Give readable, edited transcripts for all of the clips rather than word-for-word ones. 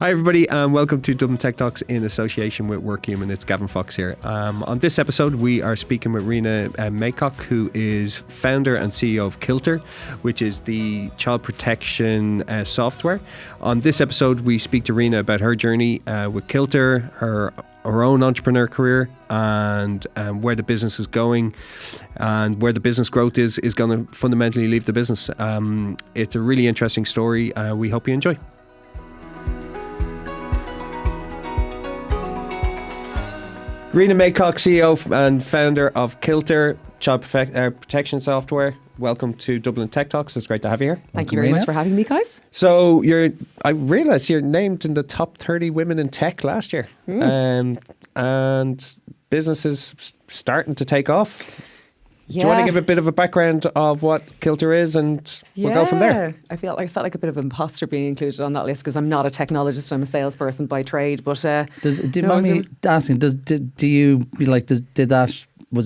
Hi everybody and welcome to Dublin Tech Talks in association with Workhuman. It's Gavin Fox here. On this episode we are speaking with Rena Maycock, who is founder and CEO of Cilter, which is the child protection software. On this episode we speak to Rena about her journey with Cilter, her own entrepreneur career, and where the business is going and where the business growth is going to fundamentally leave the business. It's a really interesting story. We hope you enjoy. Rena Maycock, CEO and founder of Cilter, child protection software. Welcome to Dublin Tech Talks. It's great to have you here. Thank you very much for having me, guys. So I realised you're named in the top 30 women in tech last year. And business is starting to take off. Do you want to give a bit of a background of what Cilter is, and we'll go from there? I felt like a bit of an imposter being included on that list because I'm not a technologist. I'm a salesperson by trade. But was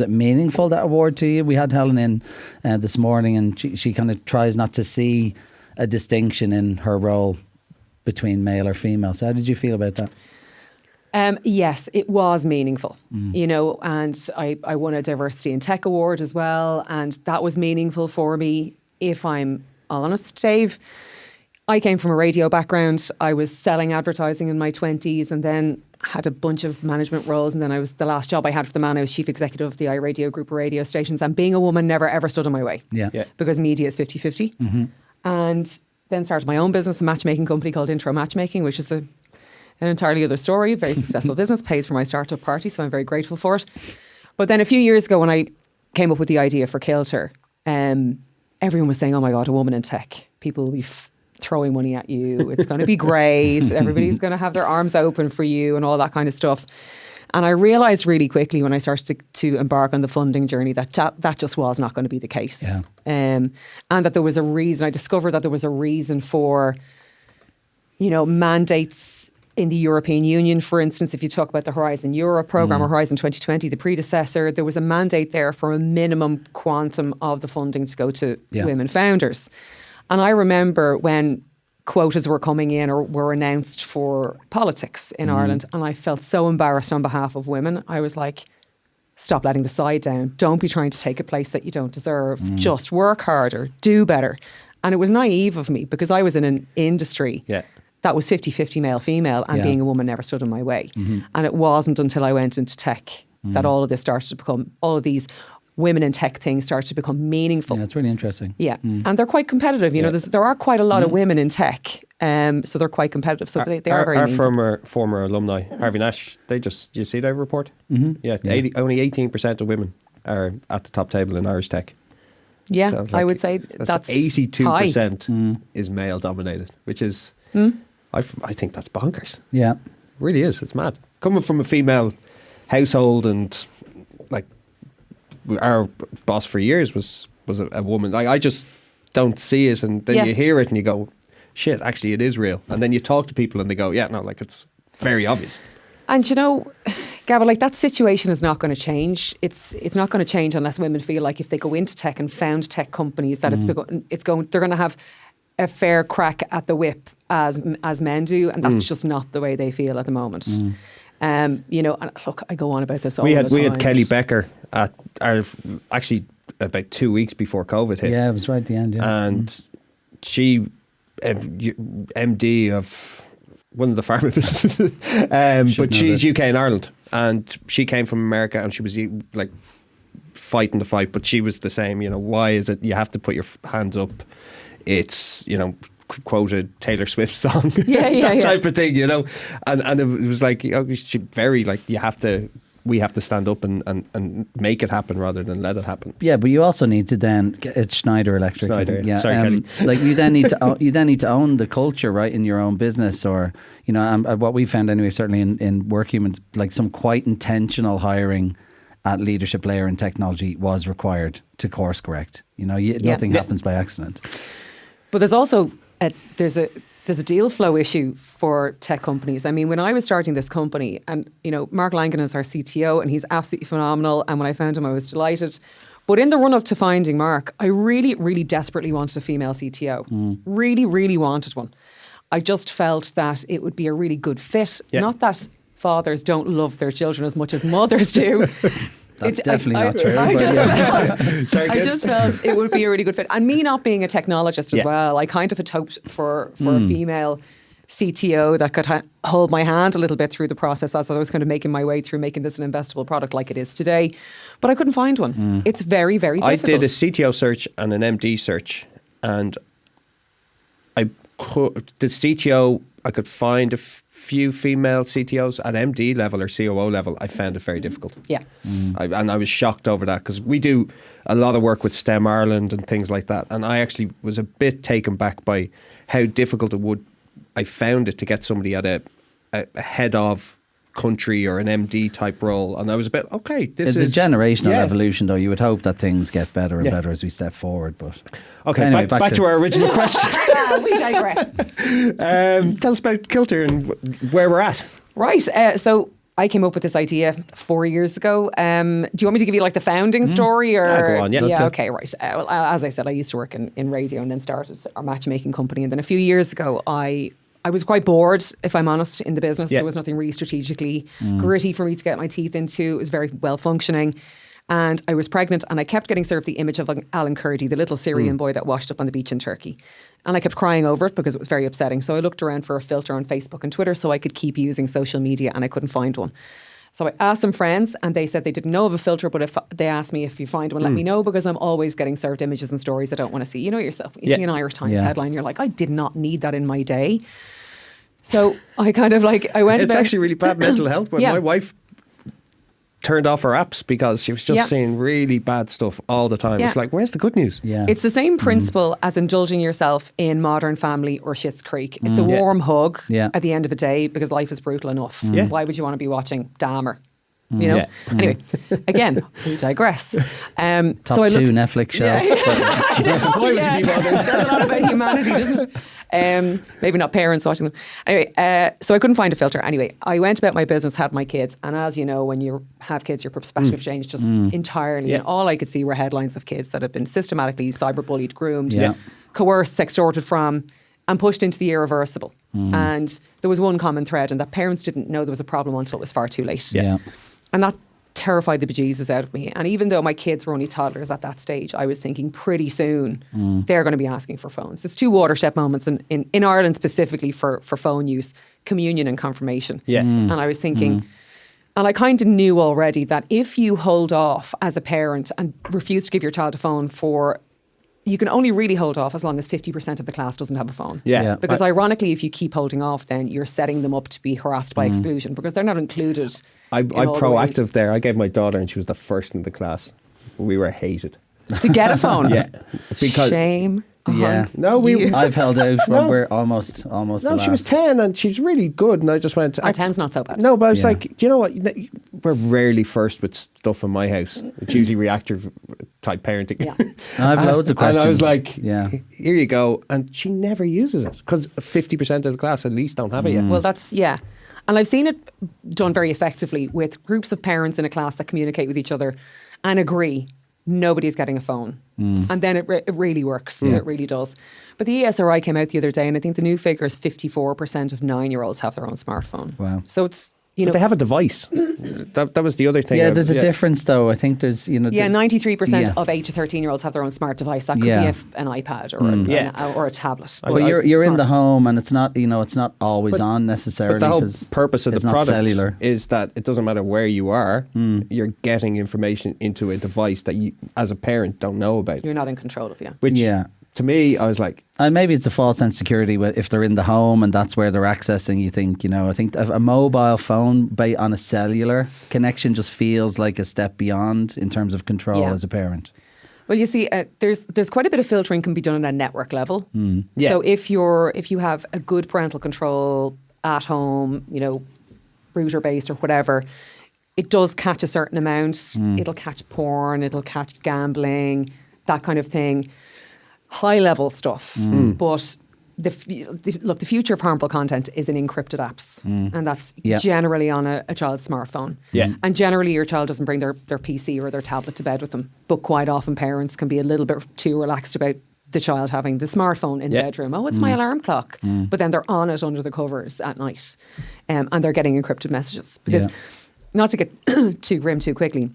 it meaningful, that award to you? We had Helen in this morning, and she kind of tries not to see a distinction in her role between male or female. So how did you feel about that? Yes, it was meaningful, and I won a Diversity in Tech Award as well, and that was meaningful for me. If I'm honest, Dave, I came from a radio background. I was selling advertising in my 20s and then had a bunch of management roles, and then the last job I had for the Man, I was chief executive of the iRadio group of radio stations, and being a woman never ever stood in my way because media is 50-50. And then started my own business, a matchmaking company called Intro Matchmaking, which is an entirely other story, very successful business, pays for my startup party, so I'm very grateful for it. But then a few years ago when I came up with the idea for Cilter, everyone was saying, oh my God, a woman in tech. People will be throwing money at you. It's going to be great. Everybody's going to have their arms open for you and all that kind of stuff. And I realised really quickly when I started to embark on the funding journey that just was not going to be the case. Yeah. And that there was a reason. I discovered that there was a reason for, mandates in the European Union, for instance. If you talk about the Horizon Europe programme or Horizon 2020, the predecessor, there was a mandate there for a minimum quantum of the funding to go to women founders. And I remember when quotas were coming in or were announced for politics in Ireland, and I felt so embarrassed on behalf of women. I was like, stop letting the side down. Don't be trying to take a place that you don't deserve. Just work harder, do better. And it was naive of me because I was in an industry that was 50-50 male-female, and being a woman never stood in my way. And it wasn't until I went into tech that all of this started to become, all of these women in tech things started to become meaningful. Yeah, it's really interesting. Yeah, and they're quite competitive. There are quite a lot of women in tech, so they're quite competitive. So they are very meaningful. Our former alumni, Harvey Nash, do you see that report? Yeah, only 18% of women are at the top table in Irish tech. Yeah, so I would say that's 82% is male dominated, which is... I think that's bonkers. Yeah. It really is. It's mad. Coming from a female household, and like our boss for years was a woman. I just don't see it, and then you hear it and you go, shit, actually it is real. And then you talk to people and they go, yeah, no, like it's very obvious. And Gavin, like that situation is not going to change. It's not going to change unless women feel like if they go into tech and found tech companies that they're going to have a fair crack at the whip as men do, and that's just not the way they feel at the moment. And look, I go on about this all the time. We had Kelly Becker at actually about 2 weeks before COVID hit. Yeah, it was right at the end. Yeah. And she, MD of one of the pharma businesses, but she's UK and Ireland, and she came from America, and she was like fighting the fight, but she was the same. Why is it you have to put your hands up? It's, quoted Taylor Swift song, that type of thing, and it was like, very like, we have to stand up and make it happen rather than let it happen. Yeah, but you also need to then it's Schneider Electric. Yeah. Sorry, Kelly. Like you then need to own the culture, right, in your own business, or what we found anyway, certainly in Workhuman, like some quite intentional hiring at leadership layer in technology was required to course correct. Nothing happens by accident. But there's also there's a deal flow issue for tech companies. I mean, when I was starting this company, and Mark Langan is our CTO, and he's absolutely phenomenal. And when I found him, I was delighted. But in the run up to finding Mark, I really, really desperately wanted a female CTO. Really, really wanted one. I just felt that it would be a really good fit. Not that fathers don't love their children as much as mothers do. That's definitely not true. I just felt it would be a really good fit. And me not being a technologist as well, I kind of had hoped for a female CTO that could hold my hand a little bit through the process as I was kind of making my way through making this an investable product like it is today. But I couldn't find one. It's very, very difficult. I did a CTO search and an MD search, and the CTO, I could find a few female CTOs at MD level or COO level. I found it very difficult. Yeah. And I was shocked over that, because we do a lot of work with STEM Ireland and things like that. And I actually was a bit taken back by how difficult I found it to get somebody at a head of country or an MD type role. And I was a bit, okay, it's a generational evolution, though. You would hope that things get better and better as we step forward. But okay, anyway, back to our original question. We digress. Tell us about Cilter and where we're at. Right. So I came up with this idea 4 years ago. Do you want me to give you like the founding story? Or go on, yeah. Okay, right. Well, as I said, I used to work in radio and then started our matchmaking company. And then a few years ago, I was quite bored, if I'm honest, in the business. There was nothing really strategically gritty for me to get my teeth into. It was very well functioning. And I was pregnant, and I kept getting served the image of Alan Kurdi, the little Syrian boy that washed up on the beach in Turkey. And I kept crying over it because it was very upsetting. So I looked around for a filter on Facebook and Twitter so I could keep using social media, and I couldn't find one. So I asked some friends, and they said they didn't know of a filter, but if they asked me, if you find one, let me know, because I'm always getting served images and stories I don't want to see. You know yourself. You see an Irish Times headline, you're like, I did not need that in my day. So I kind of like, I went It's actually really bad mental health when my wife turned off her apps because she was just seeing really bad stuff all the time. It's like, where's the good news? It's the same principle as indulging yourself in Modern Family or Schitt's Creek. It's a warm hug at the end of the day because life is brutal enough. Why would you want to be watching Dahmer? You know? Anyway, again, we digress. Top two Netflix show. Why would you be bothered? It says a lot about humanity, doesn't it? Maybe not parents watching them. Anyway, so I couldn't find a filter. Anyway, I went about my business, had my kids, and as you know, when you have kids, your perspective changed just entirely. And all I could see were headlines of kids that had been systematically cyberbullied, groomed, coerced, sextorted from, and pushed into the irreversible. And there was one common thread, and that parents didn't know there was a problem until it was far too late. And that terrified the bejesus out of me. And even though my kids were only toddlers at that stage, I was thinking pretty soon they're going to be asking for phones. There's two watershed moments in Ireland specifically for phone use: communion and confirmation. And I was thinking, and I kind of knew already that if you hold off as a parent and refuse to give your child a phone you can only really hold off as long as 50% of the class doesn't have a phone. Because ironically, if you keep holding off, then you're setting them up to be harassed by exclusion because they're not included. I'm proactive there. I gave my daughter, and she was the first in the class. We were hated. To get a phone? Because shame. No, I've held out when we're almost. No, she was 10 and she's really good, and I just went. 10's not so bad. No, but I was like, do you know what? We're rarely first with stuff in my house. It's usually reactive type parenting. I have loads of questions. And I was like, here you go, and she never uses it because 50% of the class at least don't have it yet. Well, that's and I've seen it done very effectively with groups of parents in a class that communicate with each other and agree nobody's getting a phone. And then it really works. It really does. But the ESRI came out the other day, and I think the new figure is 54% of 9-year-olds have their own smartphone. Wow. So it's, but they have a device. that was the other thing. Yeah, there's a difference though. I think there's, 93% of 8 to 13-year-olds have their own smart device. That could be an iPad or a tablet. But you're in the home, and it's not, it's not always on necessarily. But the whole purpose of the product cellular. is that it doesn't matter where you are, you're getting information into a device that you, as a parent, don't know about. You're not in control of, Which, to me, I was like... And maybe it's a false sense of security if they're in the home and that's where they're accessing. You think, I think a mobile phone on a cellular connection just feels like a step beyond in terms of control as a parent. Well, you see, there's quite a bit of filtering can be done at a network level. So if you have a good parental control at home, router based or whatever, it does catch a certain amount. It'll catch porn, it'll catch gambling, that kind of thing. High level stuff, but the future of harmful content is in encrypted apps, and that's generally on a child's smartphone. And generally your child doesn't bring their PC or their tablet to bed with them, but quite often parents can be a little bit too relaxed about the child having the smartphone in the bedroom. Oh, it's my alarm clock. But then they're on it under the covers at night. And they're getting encrypted messages. Because, not to get too grim too quickly,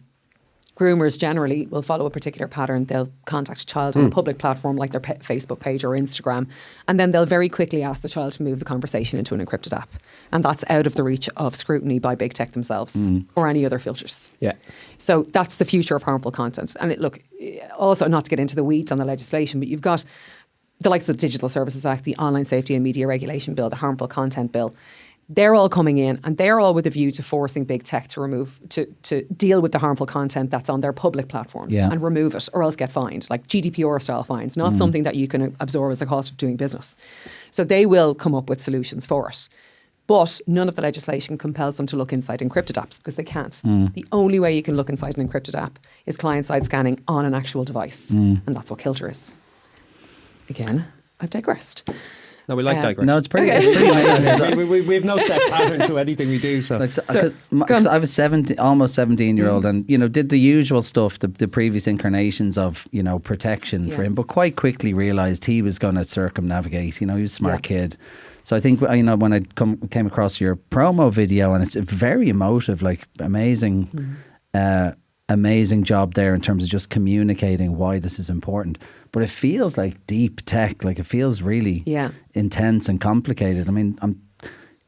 groomers generally will follow a particular pattern. They'll contact a child on a public platform like their Facebook page or Instagram, and then they'll very quickly ask the child to move the conversation into an encrypted app. And that's out of the reach of scrutiny by big tech themselves or any other filters. Yeah. So that's the future of harmful content. And look, also not to get into the weeds on the legislation, but you've got the likes of the Digital Services Act, the Online Safety and Media Regulation Bill, the Harmful Content Bill. They're all coming in, and they're all with a view to forcing big tech to deal with the harmful content that's on their public platforms and remove it, or else get fined, like GDPR style fines, not something that you can absorb as a cost of doing business. So they will come up with solutions for it. But none of the legislation compels them to look inside encrypted apps because they can't. The only way you can look inside an encrypted app is client-side scanning on an actual device. And that's what Cilter is. Again, I've digressed. No, we like digress. No, it's pretty amazing. we have no set pattern to anything we do. So, cause I was almost 17-year-old, and did the usual stuff, the previous incarnations of protection for him, but quite quickly realised he was going to circumnavigate. He was a smart kid. So I think when I came across your promo video, and it's very emotive, like amazing. Amazing job there in terms of just communicating why this is important. But it feels like deep tech, like it feels really intense and complicated. I mean, I'm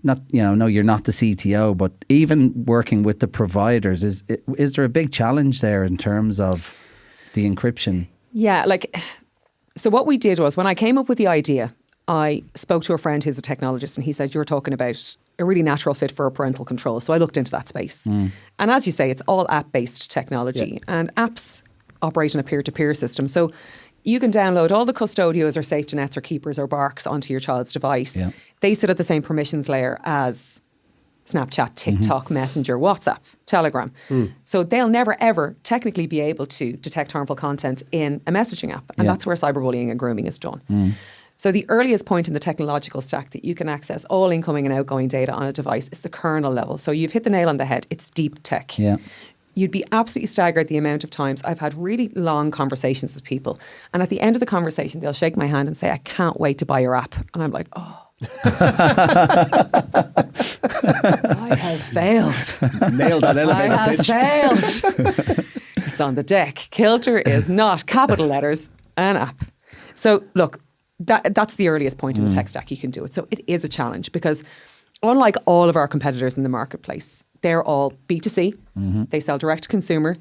not, no, you're not the CTO, but even working with the providers, is there a big challenge there in terms of the encryption? Yeah, so what we did was when I came up with the idea, I spoke to a friend who's a technologist, and he said, you're talking about a really natural fit for a parental control. So I looked into that space. And as you say, it's all app-based technology. And apps operate in a peer-to-peer system. So you can download all the custodios or safety nets or keepers or barks onto your child's device. Yeah. They sit at the same permissions layer as Snapchat, TikTok, Messenger, WhatsApp, Telegram. So they'll never, ever technically be able to detect harmful content in a messaging app. And that's where cyberbullying and grooming is done. So the earliest point in the technological stack that you can access all incoming and outgoing data on a device is the kernel level. So you've hit the nail on the head. It's deep tech. Yeah. You'd be absolutely staggered the amount of times I've had really long conversations with people. And at the end of the conversation, they'll shake my hand and say, I can't wait to buy your app. And I'm like, oh. I have failed. Nailed that elevator pitch. I have failed. It's on the deck. Cilter is not, capital letters, an app. So look, that's the earliest point in the tech stack you can do it. So it is a challenge because unlike all of our competitors in the marketplace, they're all B2C. They sell direct to consumer.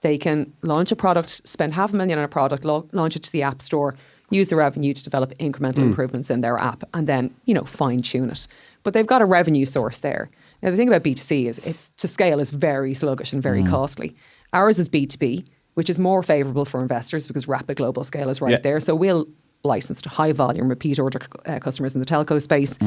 They can launch a product, spend $500,000 on a product, launch it to the App Store, use the revenue to develop incremental improvements in their app, and then, fine tune it. But they've got a revenue source there. Now, the thing about B2C is it's to scale is very sluggish and very costly. Ours is B2B, which is more favourable for investors because rapid global scale is right there. So we'll license to high volume, repeat order customers in the telco space.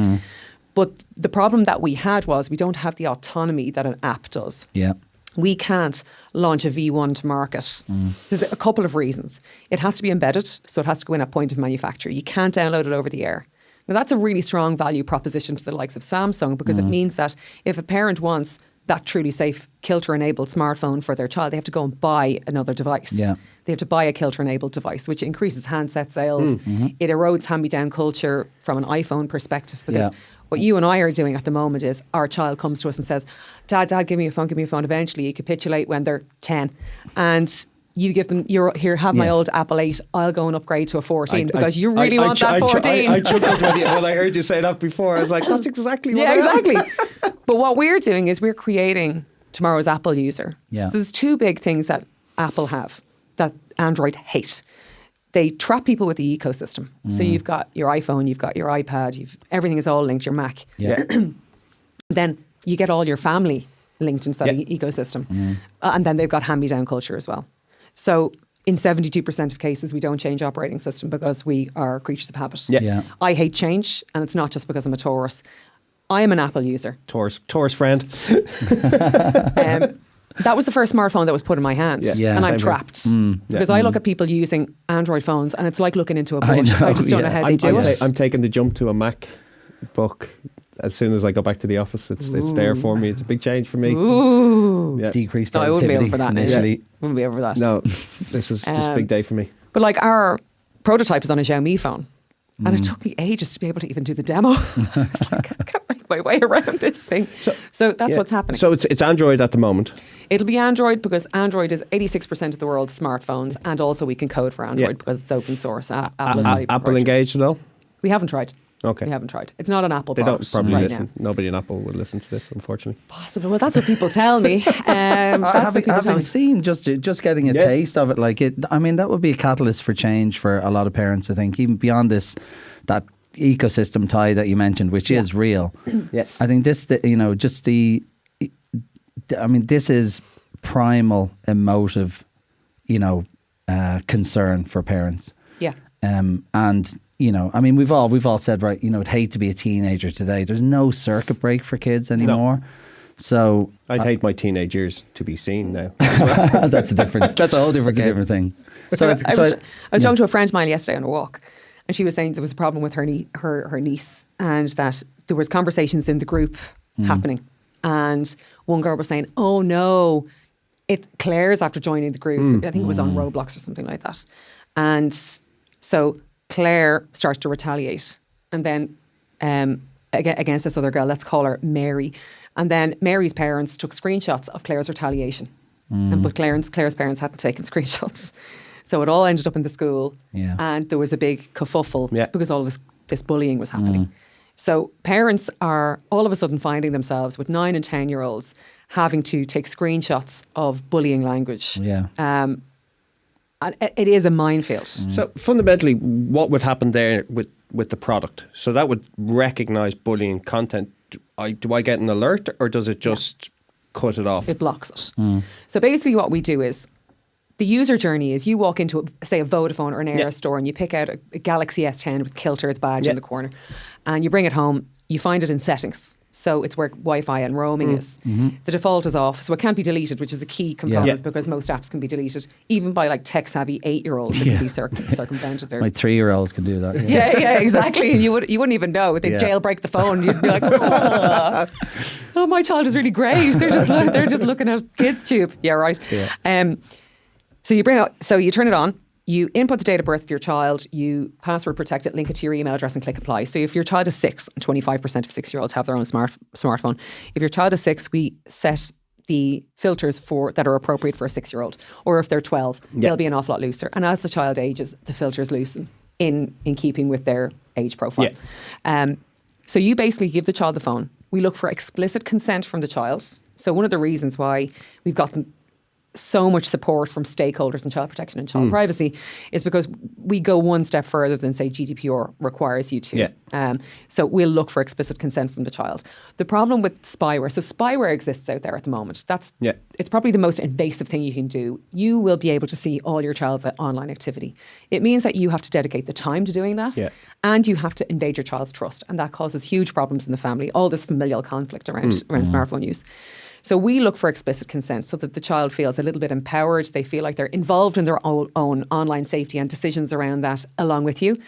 But the problem that we had was we don't have the autonomy that an app does. Yeah. We can't launch a V1 to market. There's a couple of reasons. It has to be embedded, so it has to go in at point of manufacture. You can't download it over the air. Now, that's a really strong value proposition to the likes of Samsung because it means that if a parent wants that truly safe Cilter-enabled smartphone for their child, they have to go and buy another device. Yeah. They have to buy a Cilter-enabled device, which increases handset sales. It erodes hand-me-down culture from an iPhone perspective because what you and I are doing at the moment is our child comes to us and says, Dad, give me a phone. Eventually you capitulate when they're 10. And you give them, here, have my old Apple 8. I'll go and upgrade to a 14 because you really want that 14. I chuckled when I heard you say that before. I was like, that's exactly what exactly. But what we're doing is we're creating tomorrow's Apple user. Yeah. So there's two big things that Apple have that Android hate. They trap people with the ecosystem. So you've got your iPhone, you've got your iPad, everything is all linked, your Mac. Yeah. Then you get all your family linked into that ecosystem. And then they've got hand-me-down culture as well. So in 72% of cases, we don't change operating system because we are creatures of habit. Yeah. I hate change, and it's not just because I'm a Taurus. I am an Apple user. Taurus friend. That was the first smartphone that was put in my hand. Yeah. And I'm trapped. Because I look at people using Android phones and it's like looking into a bush. I just don't know how they do it. I'm taking the jump to a MacBook as soon as I go back to the office. It's there for me. It's a big change for me. Decreased productivity. I wouldn't be able for that initially. Wouldn't be able for that. No, this is a big day for me. But like our prototype is on a Xiaomi phone. And it took me ages to be able to even do the demo. I was like, I can't make my way around this thing. So that's what's happening. So it's Android at the moment. It'll be Android because Android is 86% of the world's smartphones, and also we can code for Android because it's open source. Apple engaged at all? We haven't tried. Okay. We haven't tried. It's not an Apple They product don't probably right listen. now. Nobody in Apple would listen to this, unfortunately. Possible. Well, that's what people tell me. Having seen just getting a taste of it, like it, I mean, that would be a catalyst for change for a lot of parents. I think even beyond that ecosystem tie that you mentioned, which is real. Yeah, I think this, this is primal emotive, concern for parents. Yeah. And I mean, we've all said, right, I'd hate to be a teenager today. There's no circuit break for kids anymore. No. So I'd hate my teenage years to be seen now. That's a whole different thing. So I was talking to a friend of mine yesterday on a walk, and she was saying there was a problem with her niece, and that there was conversations in the group happening, and one girl was saying, "Oh no, Claire's after joining the group. I think it was on Roblox or something like that," and so Claire started to retaliate, and then against this other girl, let's call her Mary. And then Mary's parents took screenshots of Claire's retaliation, but Claire's parents hadn't taken screenshots. So it all ended up in the school, and there was a big kerfuffle because all this bullying was happening. So parents are all of a sudden finding themselves with 9 and 10-year-olds having to take screenshots of bullying language. And it is a minefield. So fundamentally, what would happen there with the product? So that would recognise bullying content. Do I get an alert, or does it just cut it off? It blocks it. So basically what we do is, the user journey is you walk into, say, a Vodafone or an Air store, and you pick out a Galaxy S10 with Cilter, the badge in the corner, and you bring it home. You find it in settings. So it's where Wi-Fi and roaming is. The default is off, so it can't be deleted, which is a key component because most apps can be deleted, even by like tech-savvy 8-year-olds. It can be circumvented there. My 3-year-old can do that. Yeah, exactly. And you wouldn't even know. They'd jailbreak the phone. You'd be like, oh, my child is really great. They're just looking at kids' tube. Yeah, right. Yeah. So you turn it on. You input the date of birth of your child, you password protect it, link it to your email address and click apply. So if your child is 6, and 25% of 6-year-olds have their own smartphone. If your child is 6, we set the filters that are appropriate for a 6-year-old. Or if they're 12, they'll be an awful lot looser. And as the child ages, the filters loosen in keeping with their age profile. So you basically give the child the phone. We look for explicit consent from the child. So one of the reasons why we've gotten so much support from stakeholders in child protection and child privacy is because we go one step further than, say, GDPR requires you to. So we'll look for explicit consent from the child. The problem with spyware, so spyware exists out there at the moment. It's probably the most invasive thing you can do. You will be able to see all your child's online activity. It means that you have to dedicate the time to doing that, and you have to invade your child's trust, and that causes huge problems in the family, all this familial conflict around smartphone use. So we look for explicit consent so that the child feels a little bit empowered. They feel like they're involved in their own online safety and decisions around that along with you.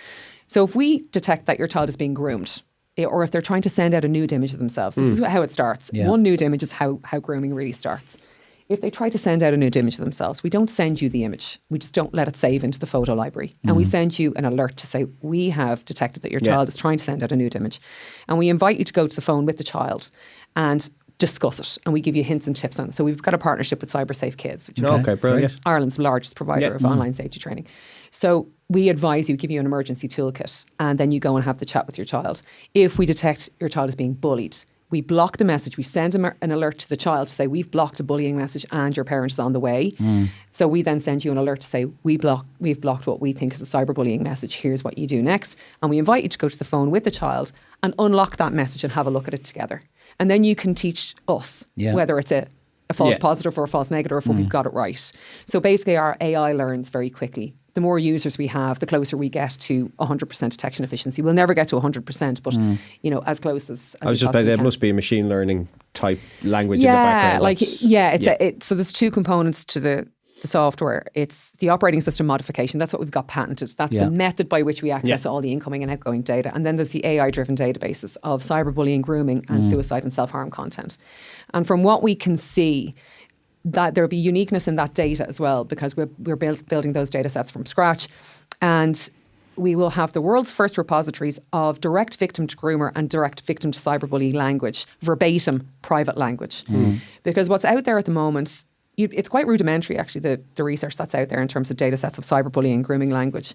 So if we detect that your child is being groomed, or if they're trying to send out a nude image of themselves, this is how it starts. One nude image is how grooming really starts. If they try to send out a nude image of themselves, we don't send you the image. We just don't let it save into the photo library. And we send you an alert to say, we have detected that your child is trying to send out a nude image. And we invite you to go to the phone with the child and discuss it, and we give you hints and tips on it. So we've got a partnership with CyberSafe Kids, which is brilliant. Ireland's largest provider of online safety training. So we advise you, give you an emergency toolkit, and then you go and have the chat with your child. If we detect your child is being bullied, we block the message. We send an alert to the child to say, we've blocked a bullying message and your parent is on the way. So we then send you an alert to say, we've blocked what we think is a cyberbullying message. Here's what you do next. And we invite you to go to the phone with the child and unlock that message and have a look at it together. And then you can teach us whether it's a false positive or a false negative, or if we've got it right. So basically our AI learns very quickly. The more users we have, the closer we get to 100% detection efficiency. We'll never get to 100%, but as close as I was just saying, there must be a machine learning type language in the background. So there's two components to the software. It's the operating system modification. That's what we've got patented. That's the method by which we access all the incoming and outgoing data. And then there's the AI-driven databases of cyberbullying, grooming, and suicide and self-harm content. And from what we can see, that there'll be uniqueness in that data as well, because we're building those data sets from scratch. And we will have the world's first repositories of direct victim to groomer and direct victim to cyberbullying language, verbatim private language. Because what's out there at the moment, it's quite rudimentary, actually, the research that's out there in terms of data sets of cyberbullying and grooming language.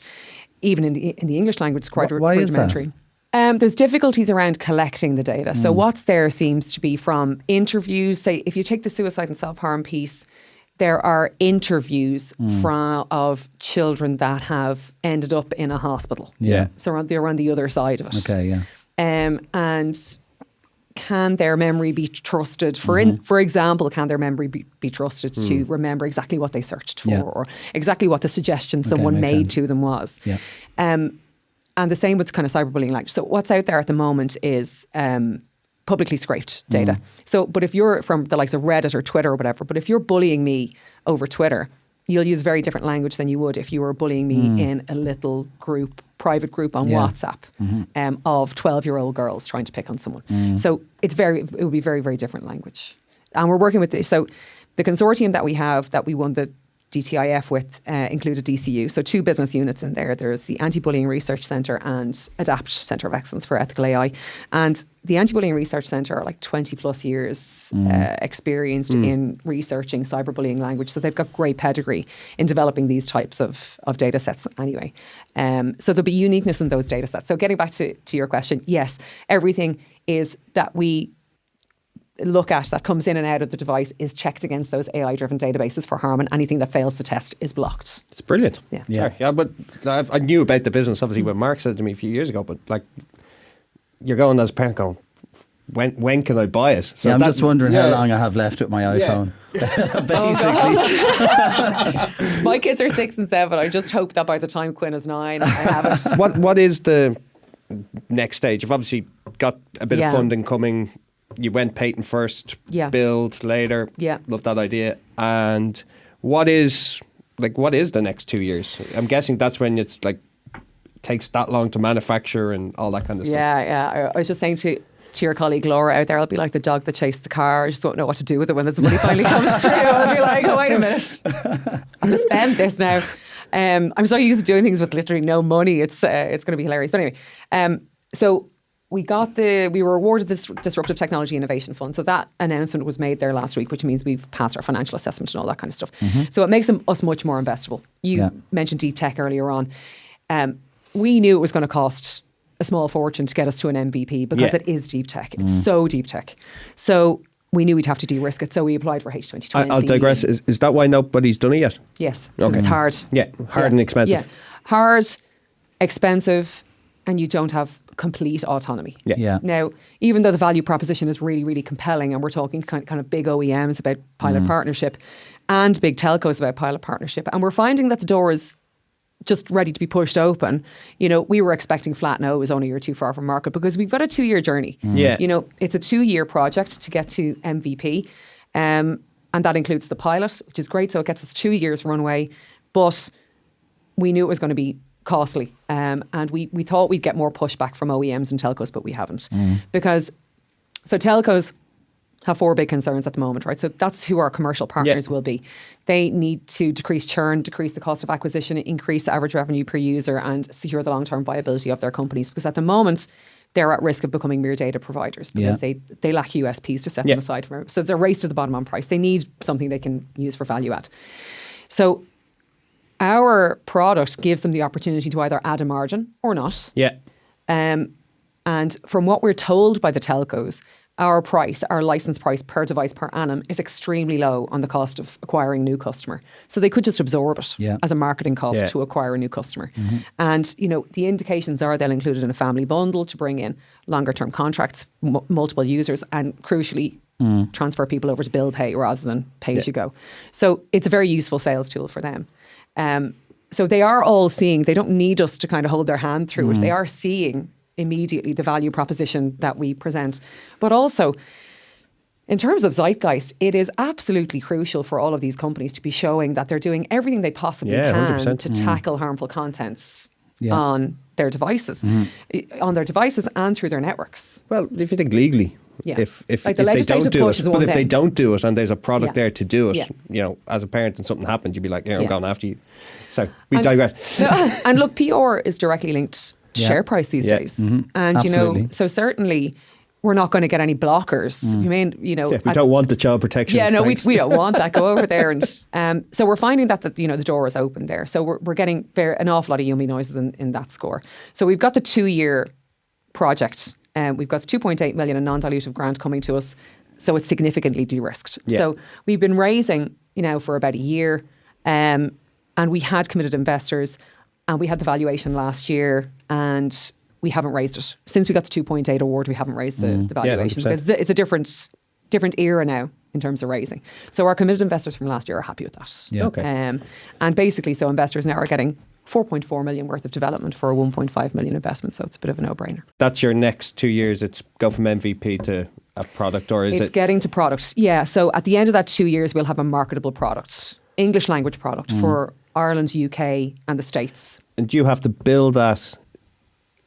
Even in the English language, it's quite rudimentary. There's difficulties around collecting the data. So what's there seems to be from interviews. Say, if you take the suicide and self-harm piece, there are interviews of children that have ended up in a hospital. Yeah. So they're on the other side of it. Okay, yeah. And can their memory be trusted? For example, can their memory be trusted to remember exactly what they searched for or exactly what the suggestion someone made to them was? Yeah. And the same with kind of cyberbullying language. So what's out there at the moment is publicly scraped data. So, but if you're from the likes of Reddit or Twitter or whatever, but if you're bullying me over Twitter, you'll use very different language than you would if you were bullying me in a little group, private group on WhatsApp of 12-year-old girls trying to pick on someone. So it would be very, very different language. And we're working with this. So the consortium that we have, that we won the DTIF with, included DCU. So 2 business units in there. There's the Anti-Bullying Research Centre and ADAPT, Centre of Excellence for Ethical AI. And the Anti-Bullying Research Centre are like 20 plus years experienced in researching cyberbullying language. So they've got great pedigree in developing these types of data sets anyway. So there'll be uniqueness in those data sets. So getting back to your question, yes, everything is that we look at that comes in and out of the device is checked against those AI-driven databases for harm, and anything that fails the test is blocked. It's brilliant. Yeah. Sorry. Yeah, but I knew about the business, obviously, when Mark said it to me a few years ago, but like, you're going as a parent going, when can I buy it? So I'm just wondering how long I have left with my iPhone. Basically. My kids are 6 and 7. I just hope that by the time Quinn is 9, I have it. What is the next stage? You've obviously got a bit of funding coming. You went patent first, build later. Yeah. Love that idea. And what is the next 2 years? I'm guessing that's when it's like takes that long to manufacture and all that kind of stuff. Yeah. I was just saying to your colleague Laura out there, I'll be like the dog that chased the car. I just don't know what to do with it when the money finally comes through. I'll be like, oh, wait a minute. I'll just spend this now. I'm so used to doing things with literally no money. It's going to be hilarious. But anyway, so we were awarded this Disruptive Technology Innovation Fund. So that announcement was made there last week, which means we've passed our financial assessment and all that kind of stuff. So it makes us much more investable. You mentioned deep tech earlier on. We knew it was going to cost a small fortune to get us to an MVP because it is deep tech. It's so deep tech. So we knew we'd have to de-risk it. So we applied for H2020. I'll digress. Is that why nobody's done it yet? Yes. Okay. It's hard. Yeah. Hard and expensive. Yeah. Hard, expensive, and you don't have complete autonomy. Yeah. Now, even though the value proposition is really, really compelling, and we're talking kind of big OEMs about pilot partnership and big telcos about pilot partnership, and we're finding that the door is just ready to be pushed open. You know, we were expecting flat nose only a year or two far from market because we've got a 2-year journey. Yeah. You know, it's a 2-year project to get to MVP. And that includes the pilot, which is great. So it gets us 2 years runway, but we knew it was going to be costly. And we thought we'd get more pushback from OEMs and telcos, but we haven't. Because, so telcos have 4 big concerns at the moment, right? So that's who our commercial partners will be. They need to decrease churn, decrease the cost of acquisition, increase the average revenue per user, and secure the long-term viability of their companies. Because at the moment, they're at risk of becoming mere data providers because they lack USPs to set them aside from it. So it's a race to the bottom on price. They need something they can use for value add. So our product gives them the opportunity to either add a margin or not. Yeah. And from what we're told by the telcos, our price, our license price per device per annum is extremely low on the cost of acquiring a new customer. So they could just absorb it as a marketing cost to acquire a new customer. And, you know, the indications are they'll include it in a family bundle to bring in longer term contracts, multiple users, and crucially, transfer people over to bill pay rather than pay as you go. So it's a very useful sales tool for them. So they are all seeing, they don't need us to kind of hold their hand through it. They are seeing immediately the value proposition that we present. But also, in terms of zeitgeist, it is absolutely crucial for all of these companies to be showing that they're doing everything they possibly can 100%. to tackle harmful contents on their devices, and through their networks. Well, if you think legally, Yeah. If Like the they legislative don't do push it, is but one if they thing. don't do it and there's a product Yeah. there to do it, Yeah. you know, as a parent and something happened, you'd be like, I'm Yeah. going after you. So we And- digress. And look, PR is directly linked to share price these Yeah. days. And, you Absolutely. know, so certainly we're not going to get any blockers. I mean, you know. Yeah, we don't want the child protection. Yeah, no, we thanks. don't want that. Go over there. And so we're finding that, you know, the door is open there. So we're getting an awful lot of yummy noises in that score. So we've got the 2-year project. We've got the 2.8 million in non-dilutive grant coming to us. So it's significantly de-risked. Yeah. So we've been raising, you know, for about a year. And we had committed investors and we had the valuation last year and we haven't raised it. Since we got the 2.8 award, we haven't raised the valuation 100%. because it's a different era now in terms of raising. So our committed investors from last year are happy with that. Yeah. Okay. And basically, so investors now are getting 4.4 million worth of development for a 1.5 million investment. So it's a bit of a no-brainer. That's your next 2 years. It's go from MVP to a product, or is It's it? getting to product. Yeah. So at the end of that 2 years, we'll have a marketable product, English language product for Ireland, UK and the States. And do you have to build that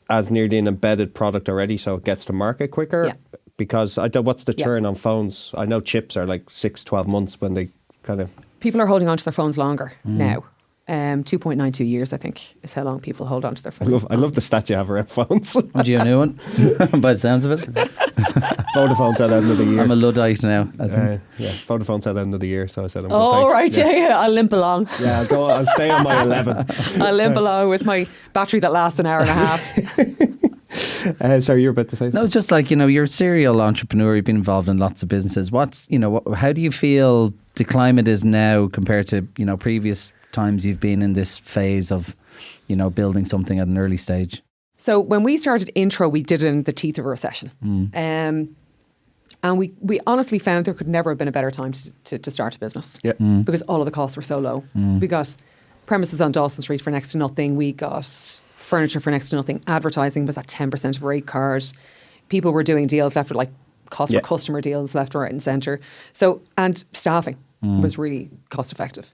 as nearly an embedded product already, so it gets to market quicker? Yeah. Because I don't. What's the Yeah. churn on phones? I know chips are like 6-12 months when they kind of. People are holding on to their phones longer now. 2.92 years, I think, is how long people hold on to their phones. I love the stat you have around phones. Would you a new one? By the sounds of it. Vodafone's at end of the year. I'm a Luddite now, I think. Yeah, Vodafone's at end of the year, so I said, I'm Oh, good, right. thanks. Yeah. I'll limp along. Yeah, I'll go. I'll stay on my 11. I'll limp along with my battery that lasts an hour and a half. Sorry, you're about to say something. No, it's just like, you know, you're a serial entrepreneur. You've been involved in lots of businesses. What's, you know, how do you feel the climate is now compared to, you know, previous times you've been in this phase of, you know, building something at an early stage? So when we started Intro, we did it in the teeth of a recession. And we honestly found there could never have been a better time to start a business. Yeah. Because all of the costs were so low. We got premises on Dawson Street for next to nothing. We got furniture for next to nothing. Advertising was at 10% of rate card. People were doing deals left, like cost for customer deals left, right and centre. So, and staffing was really cost effective.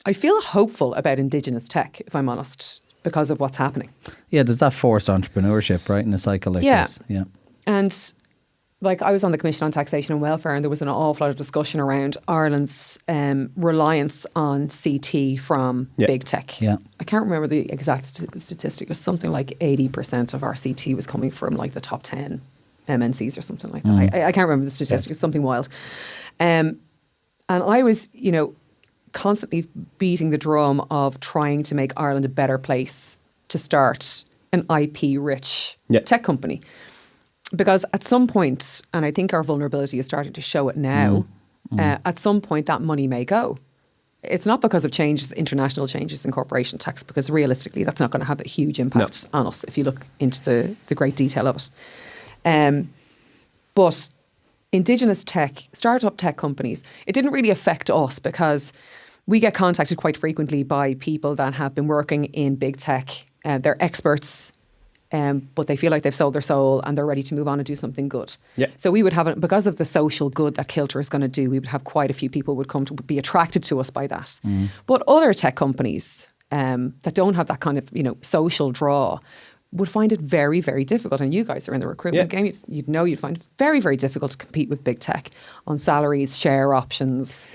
I feel hopeful about Indigenous tech, if I'm honest, because of what's happening. Yeah, there's that forced entrepreneurship, right, in a cycle like this. Yeah. And like I was on the Commission on Taxation and Welfare and there was an awful lot of discussion around Ireland's reliance on CT from big tech. Yeah. I can't remember the exact statistic. It was something like 80% of our CT was coming from like the top 10 MNCs or something like that. I can't remember the statistic. It's something wild. And I was, you know, constantly beating the drum of trying to make Ireland a better place to start an IP-rich tech company. Because at some point, and I think our vulnerability is starting to show it now, at some point that money may go. It's not because of changes, international changes in corporation tax, because realistically that's not going to have a huge impact on us if you look into the great detail of it. But Indigenous tech, startup tech companies, it didn't really affect us because we get contacted quite frequently by people that have been working in big tech. They're experts, but they feel like they've sold their soul and they're ready to move on and do something good. Yeah. So we would have, because of the social good that Cilter is going to do, we would have quite a few people would come to be attracted to us by that. But other tech companies that don't have that kind of, you know, social draw would find it very, very difficult. And you guys are in the recruitment game. You'd find it very, very difficult to compete with big tech on salaries, share options.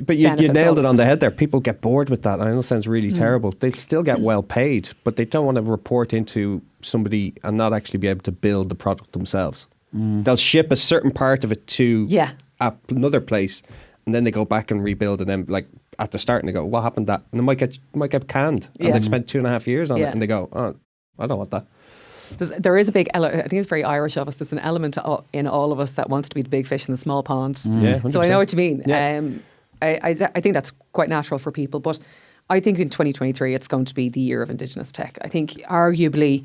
But you benefits, nailed all it on that. the head there. People get bored with that. I know it sounds really terrible. They still get well paid, but they don't want to report into somebody and not actually be able to build the product themselves. They'll ship a certain part of it to another place, and then they go back and rebuild, and then like at the start, and they go, "What happened?" That and it might get canned, and they've spent 2.5 years on it, and they go, "Oh, I don't want that." There is a big I think it's very Irish of us. There's an element in all of us that wants to be the big fish in the small pond. Yeah, So I know what you mean. Yeah. I think that's quite natural for people, but I think in 2023 it's going to be the year of Indigenous tech. I think arguably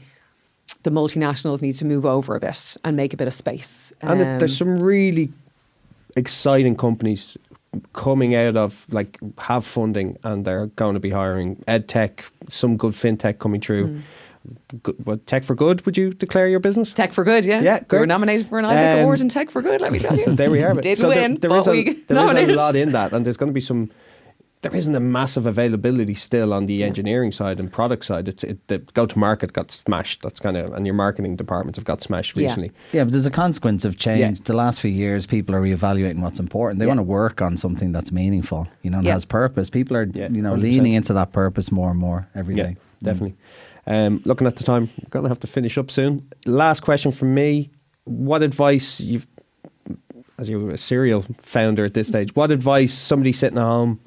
the multinationals need to move over a bit and make a bit of space. And there's some really exciting companies coming out of like have funding, and they're going to be hiring ed tech, some good fintech coming through. What, Tech for Good, would you declare your business? Tech for Good, yeah. Yeah, We great. were nominated for an IBIC award in Tech for Good, let me tell you. So there we are. Didn't So win, there but is a we there is a nominated. lot in that, and there's going to be some. there isn't a massive availability still on the engineering side and product side. The go-to-market got smashed. That's kind of, and your marketing departments have got smashed recently. Yeah, but there's a consequence of change. The last few years, people are reevaluating what's important. They want to work on something that's meaningful, and has purpose. People are, 100%. Leaning into that purpose more and more every day. Definitely. Looking at the time, we're going to have to finish up soon. Last question from me. What advice as you're a serial founder at this stage, what advice somebody sitting at home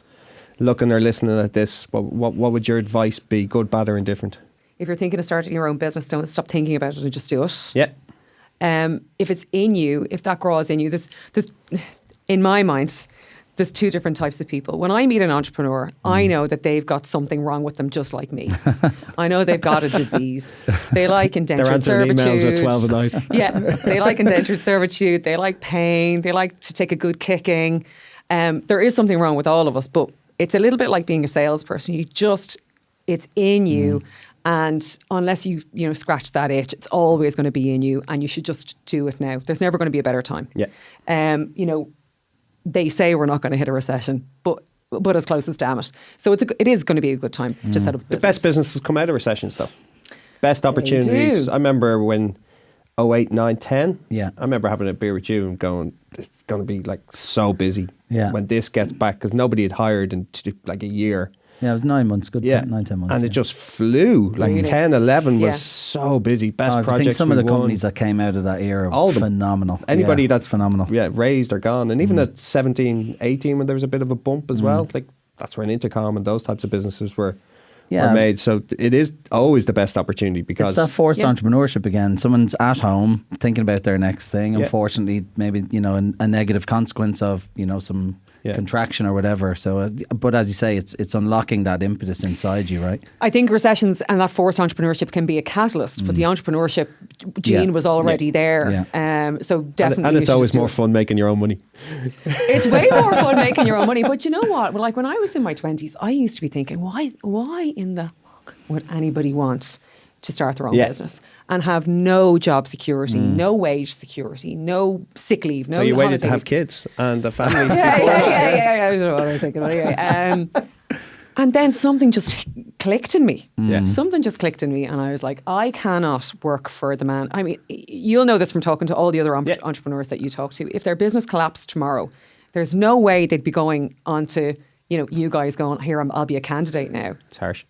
looking or listening at this, what would your advice be, good, bad or indifferent? If you're thinking of starting your own business, don't stop thinking about it and just do it. Yeah. If it's in you, if that grows in you, there's in my mind, there's two different types of people. When I meet an entrepreneur, I know that they've got something wrong with them just like me. I know they've got a disease. They like indentured servitude. They're answering emails at 12 at night. Yeah, they like indentured servitude. They like pain. They like to take a good kicking. There is something wrong with all of us, but it's a little bit like being a salesperson. It's in you. And unless you scratch that itch, it's always going to be in you, and you should just do it now. There's never going to be a better time. Yeah. They say we're not going to hit a recession, but as close as damn it. So it is going to be a good time to set up a business. The best businesses come out of recessions, though. Best opportunities. I remember when 08, 9, 10. Yeah. I remember having a beer with you and going, it's going to be like so busy when this gets back, because nobody had hired in like a year. Yeah, it was 9 months, 9, 10 months. And it just flew. Like really? 10, 11 was so busy. Best projects. I think some of the we won. companies that came out of that era All were of them. phenomenal. Anybody that's phenomenal. Yeah, raised or gone. And even at 17, 18, when there was a bit of a bump as well, like that's when Intercom and those types of businesses were made. So it is always the best opportunity, because it's that forced entrepreneurship again. Someone's at home thinking about their next thing. Unfortunately, maybe a negative consequence of some contraction or whatever. So, but as you say, it's unlocking that impetus inside you, right? I think recessions and that forced entrepreneurship can be a catalyst, but the entrepreneurship gene was already there. So definitely, and it's always more fun making your own money. It's way more fun making your own money. But you know what? Like when I was in my 20s, I used to be thinking, why in the fuck would anybody want to start their own business and have no job security, no wage security, no sick leave, no So you waited to holiday have kids and a family. I don't know what I was thinking. Anyway, and then something just clicked in me. Something just clicked in me, and I was like, I cannot work for the man. I mean, you'll know this from talking to all the other entrepreneurs that you talk to. If their business collapsed tomorrow, there's no way they'd be going on to, you guys going, here, I'll be a candidate now. It's harsh.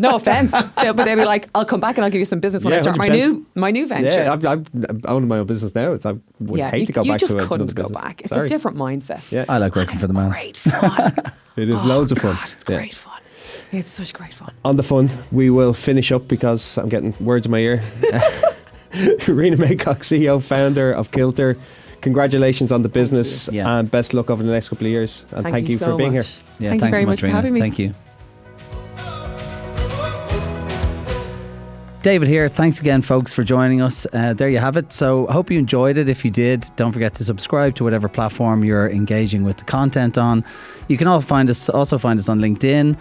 No offense, but they'd be like, I'll come back and I'll give you some business when I start 100%. my new venture. Yeah, I'm owning my own business now. I would hate to go back to it. You just couldn't go back. It's a different mindset. Yeah. I like working for the man. Great fun. It is loads of fun. Gosh, it's great fun. It's such great fun. On the fun, we will finish up because I'm getting words in my ear. Rena Maycock, CEO, founder of Cilter. Congratulations on the business and best luck over the next couple of years. And thank you for being here. Yeah, thank thanks you very so much, for Rena. having me. Thank you. David here. Thanks again, folks, for joining us. There you have it. So I hope you enjoyed it. If you did, don't forget to subscribe to whatever platform you're engaging with the content on. You can also find us on LinkedIn.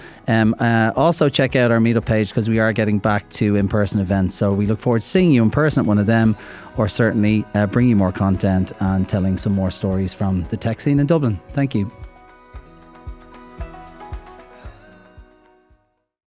Also check out our meetup page, because we are getting back to in-person events. So we look forward to seeing you in person at one of them, or certainly bringing you more content and telling some more stories from the tech scene in Dublin. Thank you.